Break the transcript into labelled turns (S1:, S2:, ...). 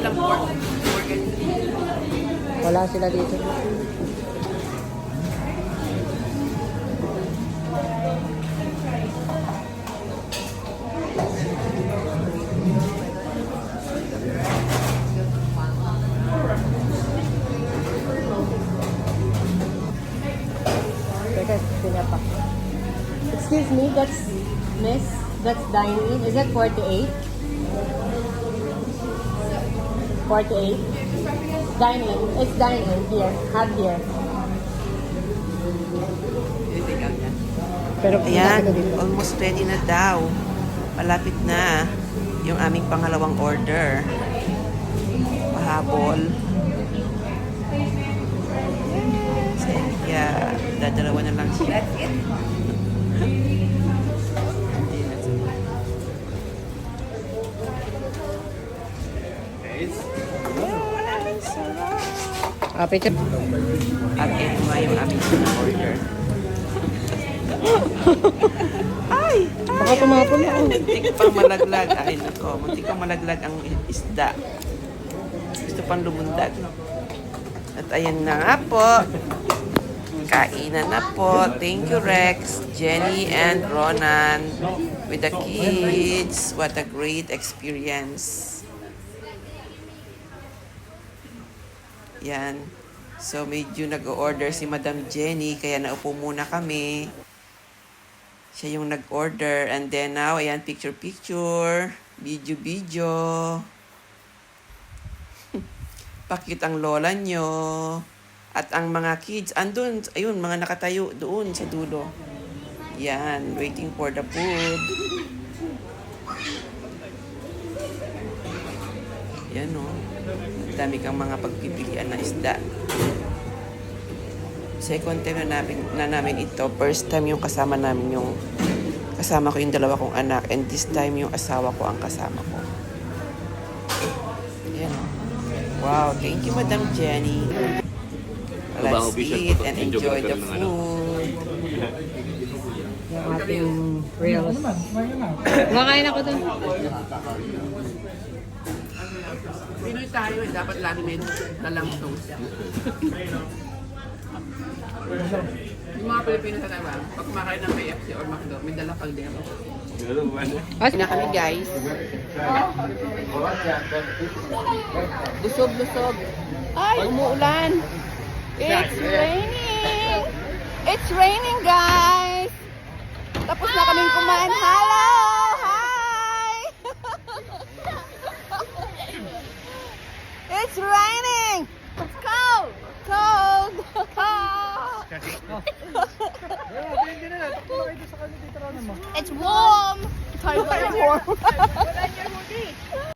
S1: silang pork and beef.
S2: Wala sila dito. Teka, sinapa. Excuse me, that's dine-in. Is that 48? 48? Dine-in. It's dine-in. Here. Have here.
S1: Take out yan.
S2: Pero
S3: Ayan, almost ready na daw. Malapit na yung aming pangalawang order. Pahabol. Yeah, dadalawa na lang siya.
S1: That's it.
S2: picture.
S3: At ito nga yung aming order. Ay!
S2: Baka tumapon ako.
S3: Muntik pang malaglag. Ay, nako. Muntik pang malaglag ang isda. Gusto pang lumundag. At ayan na nga po. Kainan na po. Thank you, Rex, Jenny, and Ronan. With the kids. What a great experience. Yan. So, medyo nag-order si Madam Jenny. Kaya naupo muna kami. Siya yung nag-order. And then now, ayan, picture-picture. Video-video. Pakit ang lola nyo. At ang mga kids, andun, ayun, mga nakatayo doon sa dulo. Yan, waiting for the food. Yan o. Dami kang mga pagpipilian na isda. Second time na namin ito. First time yung kasama namin yung kasama ko yung dalawa kong anak, and this time yung asawa ko ang kasama ko. Yan o. Wow, thank you, Madam Jenny. Let's eat and enjoy the food.
S2: Yung ating reels. Makain ako dun.
S1: Pinoy tayo eh. Dapat lagi may dalang toast. Yung mga Pilipino sa Taiwan, pag kumakain ng KFC or McDo, may dala pang din.
S2: Na kami guys. Busog-busog. Ay, umuulan. It's raining. It's raining, guys. Tapos na kaming kumain. Hello! Hi! It's raining. It's cold. Cold. It's warm. It's warm.